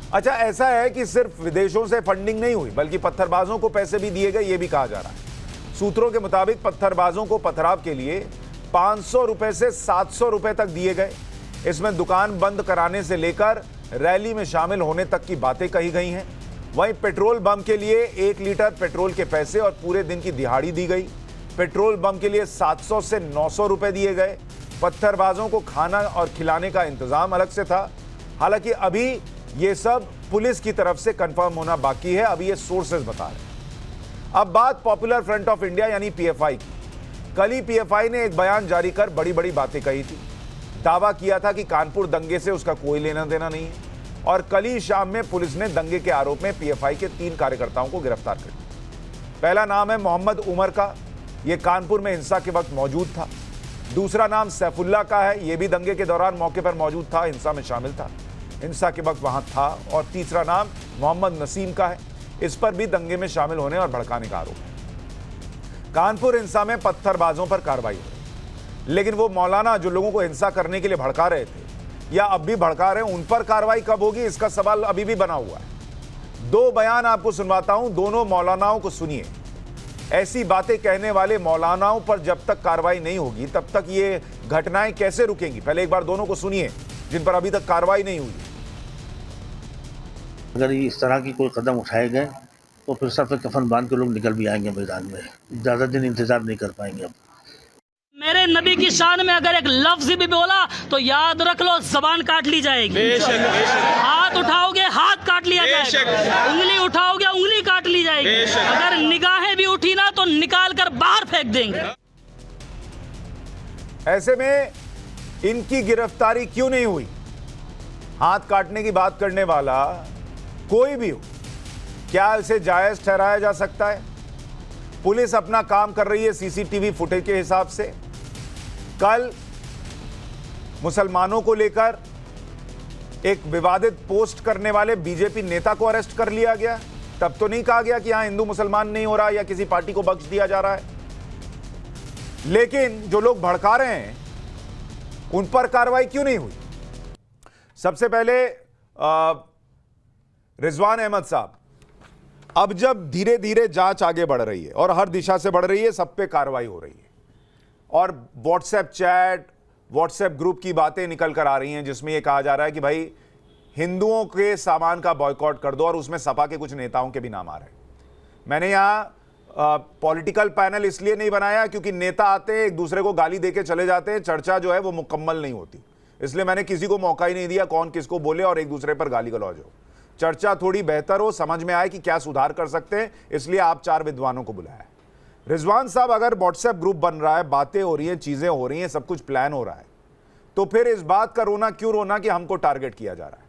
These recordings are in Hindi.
अच्छा, ऐसा है कि सिर्फ विदेशों से फंडिंग नहीं हुई बल्कि पत्थरबाजों को पैसे भी दिए गए, ये भी कहा जा रहा है। सूत्रों के मुताबिक पत्थरबाजों को पथराव के लिए 500 रुपए से 700 रुपए तक दिए गए। इसमें दुकान बंद कराने से लेकर रैली में शामिल होने तक की बातें कही गई हैं। वहीं पेट्रोल बम के लिए 1 लीटर पेट्रोल के पैसे और पूरे दिन की दिहाड़ी दी गई। पेट्रोल बम के लिए 700 से 900 रुपए दिए गए। पत्थरबाजों को खाना और खिलाने का इंतजाम अलग से था। हालांकि अभी ये सब पुलिस की तरफ से कंफर्म होना बाकी है, अभी ये सोर्सेज बता रहे हैं। अब बात पॉपुलर फ्रंट ऑफ इंडिया यानी पीएफआई की। कल ही पीएफआई ने एक बयान जारी कर बड़ी बड़ी बातें कही थी। दावा किया था कि कानपुर दंगे से उसका कोई लेना देना नहीं है और कल ही शाम में पुलिस ने दंगे के आरोप में पीएफआई के 3 कार्यकर्ताओं को गिरफ्तार कर लिया। पहला नाम है मोहम्मद उमर का, यह कानपुर में हिंसा के वक्त मौजूद था। दूसरा नाम सैफुल्ला का है, यह भी दंगे के दौरान मौके पर मौजूद था, हिंसा में शामिल था, हिंसा के वक्त वहां था। और तीसरा नाम मोहम्मद नसीम का है, इस पर भी दंगे में शामिल होने और भड़काने का आरोप है। कानपुर हिंसा में पत्थरबाजों पर कार्रवाई हुई, लेकिन वो मौलाना जो लोगों को हिंसा करने के लिए भड़का रहे थे या अब भी भड़का रहे हैं, उन पर कार्रवाई कब होगी, इसका सवाल अभी भी बना हुआ है। 2 बयान आपको सुनवाता हूं, दोनों मौलानाओं को सुनिए। ऐसी बातें कहने वाले मौलानाओं पर जब तक कार्रवाई नहीं होगी तब तक ये घटनाएं कैसे रुकेंगी? पहले एक बार दोनों को सुनिए जिन पर अभी तक कार्रवाई नहीं हुई। अगर इस तरह की कोई कदम उठाए गए तो फिर सर पे कफन बांध के लोग निकल भी आएंगे मैदान में, ज्यादा दिन इंतजार नहीं कर पाएंगे। अब मेरे नबी की शान में अगर एक लफ्ज भी बोला तो याद रख लो जबान काट ली जाएगी। हाथ उठाओगे हाथ काट लिया जाएगा, उंगली उठाओगे उंगली काट ली जाएगी, अगर निगाहें भी उठी ना तो निकाल कर बाहर फेंक देंगे। ऐसे में इनकी गिरफ्तारी क्यों नहीं हुई? हाथ काटने की बात करने वाला कोई भी हो, क्या इसे जायज ठहराया जा सकता है? पुलिस अपना काम कर रही है सीसीटीवी फुटेज के हिसाब से। कल मुसलमानों को लेकर एक विवादित पोस्ट करने वाले बीजेपी नेता को अरेस्ट कर लिया गया, तब तो नहीं कहा गया कि यहां हिंदू मुसलमान नहीं हो रहा या किसी पार्टी को बख्श दिया जा रहा है। लेकिन जो लोग भड़का रहे हैं उन पर कार्रवाई क्यों नहीं हुई? सबसे पहले रिजवान अहमद साहब, अब जब धीरे धीरे जांच आगे बढ़ रही है और हर दिशा से बढ़ रही है, सब पे कार्रवाई हो रही है और व्हाट्सएप चैट, व्हाट्सएप ग्रुप की बातें निकल कर आ रही हैं जिसमें यह कहा जा रहा है कि भाई हिंदुओं के सामान का बॉयकॉट कर दो और उसमें सपा के कुछ नेताओं के भी नाम आ रहे हैं। मैंने यहां पॉलिटिकल पैनल इसलिए नहीं बनाया क्योंकि नेता आते हैं एक दूसरे को गाली देके चले जाते हैं, चर्चा जो है वो मुकम्मल नहीं होती, इसलिए मैंने किसी को मौका ही नहीं दिया कौन किसको बोले और एक दूसरे पर गाली गलौज हो। चर्चा थोड़ी बेहतर हो, समझ में आए कि क्या सुधार कर सकते हैं, इसलिए आप 4 विद्वानों को बुलाया है। रिजवान साहब, अगर व्हाट्सएप ग्रुप बन रहा है, बातें हो रही हैं, चीजें हो रही हैं, सब कुछ प्लान हो रहा है, तो फिर इस बात का रोना क्यों रोना कि हमको टारगेट किया जा रहा है?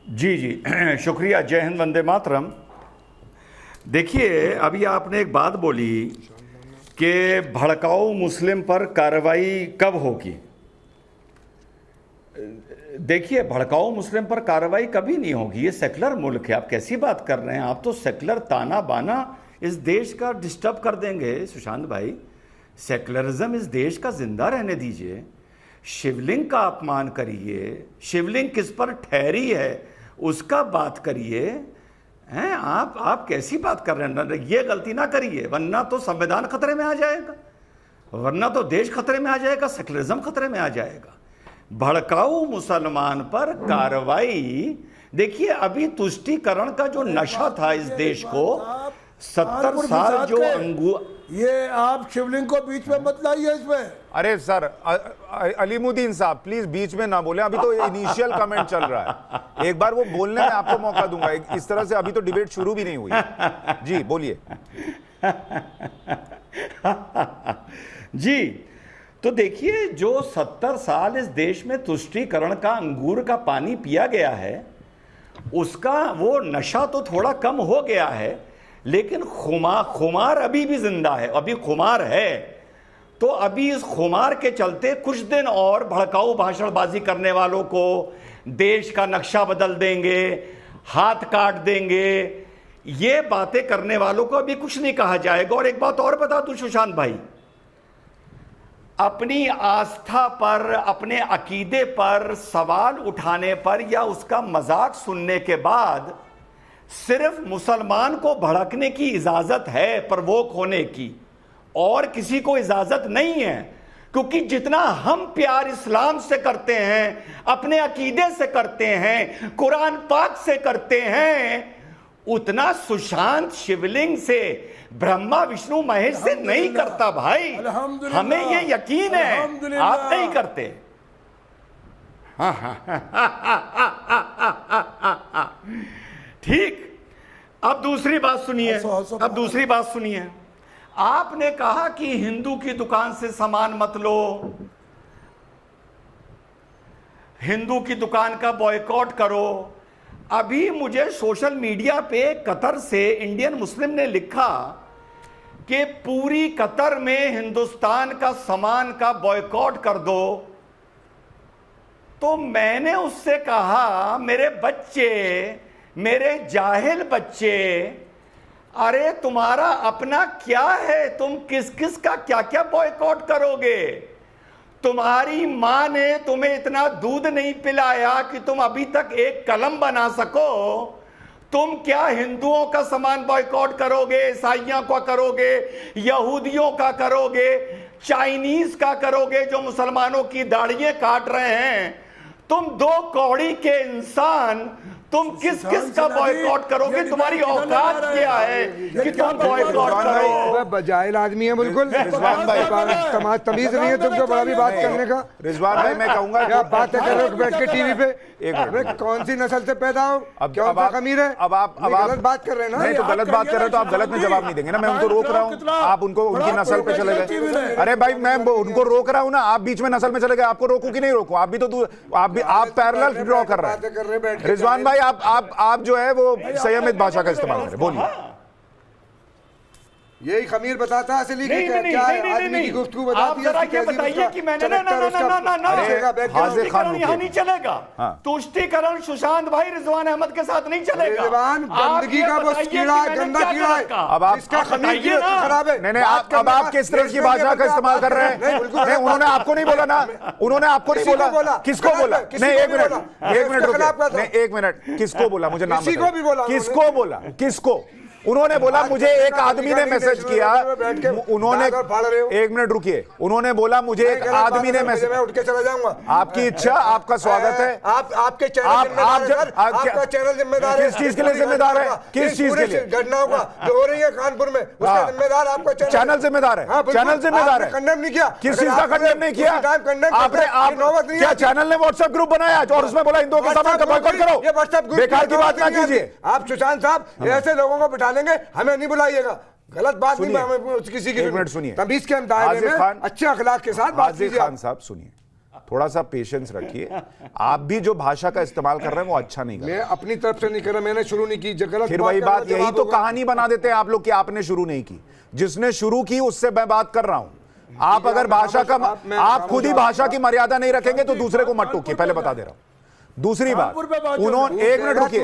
जी जी शुक्रिया, जय हिंद, वंदे मातरम। देखिए, अभी आपने एक बात बोली कि भड़काऊ मुस्लिम पर कार्रवाई कब होगी। देखिए, भड़काऊ मुस्लिम पर कार्रवाई कभी नहीं होगी, ये सेकुलर मुल्क है। आप कैसी बात कर रहे हैं? आप तो सेकुलर ताना बाना इस देश का डिस्टर्ब कर देंगे सुशांत भाई। सेकुलरिज्म इस देश का जिंदा रहने दीजिए। शिवलिंग का अपमान करिए, शिवलिंग किस पर ठहरी है उसका बात करिए। हैं आप कैसी बात कर रहे हैं? ये गलती ना करिए वरना तो संविधान खतरे में आ जाएगा, वरना तो देश खतरे में आ जाएगा, सेकुलरिज्म खतरे में आ जाएगा। भड़काऊ मुसलमान पर कार्रवाई, देखिए अभी तुष्टीकरण का जो नशा था इस देश को 70 साल जो ये आप शिवलिंग को बीच में मत लाइए इसमें। अरे सर अलीमुद्दीन साहब प्लीज बीच में ना बोले, अभी तो इनिशियल कमेंट चल रहा है, एक बार वो बोलने में आपको मौका दूंगा। इस तरह से अभी तो डिबेट शुरू भी नहीं हुई। जी बोलिए। जी, तो देखिए, जो 70 साल इस देश में तुष्टीकरण का अंगूर का पानी पिया गया है उसका वो नशा तो थोड़ा कम हो गया है, लेकिन खुमार अभी भी जिंदा है, अभी खुमार है। तो अभी इस खुमार के चलते कुछ दिन और भड़काऊ भाषणबाजी करने वालों को देश का नक्शा बदल देंगे, हाथ काट देंगे, ये बातें करने वालों को अभी कुछ नहीं कहा जाएगा। और एक बात और बता दूं सुशांत भाई, अपनी आस्था पर, अपने अकीदे पर सवाल उठाने पर या उसका मजाक सुनने के बाद सिर्फ मुसलमान को भड़कने की इजाजत है, प्रवोक होने की, और किसी को इजाजत नहीं है। क्योंकि जितना हम प्यार इस्लाम से करते हैं, अपने अकीदे से करते हैं, कुरान पाक से करते हैं, उतना सुशांत शिवलिंग से, ब्रह्मा विष्णु महेश से नहीं करता भाई। हमें ये यकीन है, आप नहीं करते। ठीक। अब दूसरी बात सुनिए, अब दूसरी बात सुनिए। आपने कहा कि हिंदू की दुकान से सामान मत लो, हिंदू की दुकान का बॉयकॉट करो। अभी मुझे सोशल मीडिया पे कतर से इंडियन मुस्लिम ने लिखा कि पूरी कतर में हिंदुस्तान का सामान का बॉयकॉट कर दो। तो मैंने उससे कहा, मेरे बच्चे, मेरे जाहिल बच्चे, अरे तुम्हारा अपना क्या है? तुम किस किस का क्या क्या बॉयकॉट करोगे? तुम्हारी मां ने तुम्हें इतना दूध नहीं पिलाया कि तुम अभी तक एक कलम बना सको। तुम क्या हिंदुओं का सामान बॉयकॉट करोगे, ईसाइयों का करोगे, यहूदियों का करोगे, चाइनीज का करोगे जो मुसलमानों की दाढ़ियां काट रहे हैं? तुम दो कौड़ी के इंसान, तुम किस किस का बॉयकॉट करोगे? तुम्हारी औकात क्या है कि तुम बॉयकॉट करो? बजाइल आदमी है बिल्कुल। रिजवान भाई, समाज तमीज नहीं है तुमको बड़ा भी बात करने का। रिजवान भाई, मैं कहूंगा क्या बातें कर रहे हो बैठ के टीवी पे? एक मिनट। कौन सी नस्ल से पैदा हो, अब कौन सा आप खमीर है? अब आप गलत बात कर रहे हैं ना। नहीं तो गलत बात कर रहे हैं तो आप गलत में जवाब नहीं देंगे ना। मैं उनको रोक रहा हूँ, आप उनको उनकी नस्ल पे चले गए। अरे भाई, मैं उनको रोक रहा हूँ ना, आप बीच में नस्ल में चले गए। आपको रोकू कि नहीं रोकू? आप भी तो आप पैरेलल ड्रॉ कर रहे हैं। रिजवान भाई, आप जो है वो संयमित भाषा का इस्तेमाल करें। बोलिए। यही खमीर बताता है असली क्या है। आदमी की गुफ्तगू बताती है। आप जरा ये बताइए कि मैंने ना हाजिर खान यहाँ नहीं चलेगा। तुष्टीकरण सुशांत भाई रिजवान अहमद के साथ नहीं चलेगा। रिजवान गंदगी का वो कीड़ा है, गंदा कीड़ा है। अब आप इसका खमीर खराब है। नहीं, अब आप किस तरह की भाषा का इस्तेमाल कर रहे हैं? नहीं, उन्होंने आपको नहीं बोला ना, उन्होंने आपको नहीं बोला। किसको बोला? नहीं, एक मिनट रुकिए। नहीं, एक मिनट। किसको बोला? मुझे नाम बताइए। किसको बोला? किसको? उन्होंने बोला मुझे एक आदमी ने मैसेज किया। उन्होंने, एक मिनट रुकिए, उन्होंने बोला मुझे एक आदमी ने मैसेज। मैं उठ के चला जाऊंगा। आपकी इच्छा, आपका स्वागत है। आपके चैनल जिम्मेदार है। किस चीज के लिए जिम्मेदार है? किस चीज के लिए? घटनाओं का जो हो रही है कानपुर में, उसका जिम्मेदार आपका चैनल जिम्मेदार है। चैनल जिम्मेदार है। कंडेम नहीं किया। किस चीज का कंडेम नहीं किया? आपने क्या चैनल ने व्हाट्सएप ग्रुप बनाया और उसमें बोला हिंदुओं के सामान का बॉयकॉट करो? ये व्हाट्सएप ग्रुप बेकार की बात ना कीजिए। आप सुशांत साहब ऐसे लोगों को बिठा लेंगे, हमें नहीं बुलाइएगा। गलत बात नहीं, हमें किसी की। एक मिनट सुनिए। तमीज के दायरे में अच्छे अखलाक के साथ बात कीजिए। खान साहब सुनिए, थोड़ा सा पेशेंस रखिए। आप भी जो भाषा का इस्तेमाल कर रहे हैं वो अच्छा नहीं कर रहे। मैं अपनी तरफ से नहीं कर रहा, मैंने शुरू नहीं की। गलत फिर वही बात, यही तो कहानी बना देते हैं आप लोग कि आपने शुरू नहीं की। जिसने शुरू की उससे मैं बात कर रहा हूं। आप अगर भाषा का, आप खुद ही भाषा की मर्यादा नहीं रखेंगे तो दूसरे को मत टोकिए, पहले बता दे रहा हूं। दूसरी बात, उन्होंने, एक मिनट रुकिए,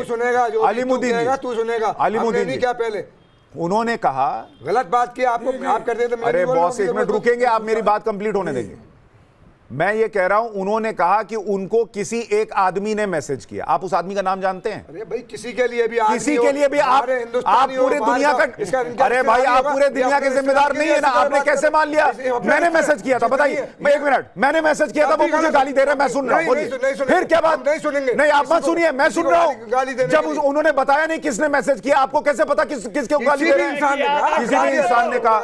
अलीमुद्दीन जी, तू सुनेगा, अलीमुद्दीन जी, क्या पहले उन्होंने कहा गलत बात की आपको, आप कर देते। अरे बॉस, एक मिनट रुकेंगे? आप मेरी बात कंप्लीट होने देंगे। मैं ये कह रहा हूं, उन्होंने कहा कि उनको किसी एक आदमी ने मैसेज किया। आप उस आदमी का नाम जानते हैं? अरे भाई, किसी के लिए भी आप पूरे दुनिया का, अरे भाई आप पूरे दुनिया के जिम्मेदार नहीं है ना। आपने कैसे मान लिया? मैंने मैसेज किया था, बताइए। एक मिनट, मैंने मैसेज किया था, वो मुझे गाली दे रहे हैं, मैं सुन रहा हूं। बोलिए फिर क्या बात? नहीं सुनेंगे। नहीं, आप मत सुनिए, मैं सुन रहा हूं। जब उन्होंने बताया नहीं किसने मैसेज किया, आपको कैसे पता किसके गाली दे रहे हैं? किसी भी इंसान ने कहा।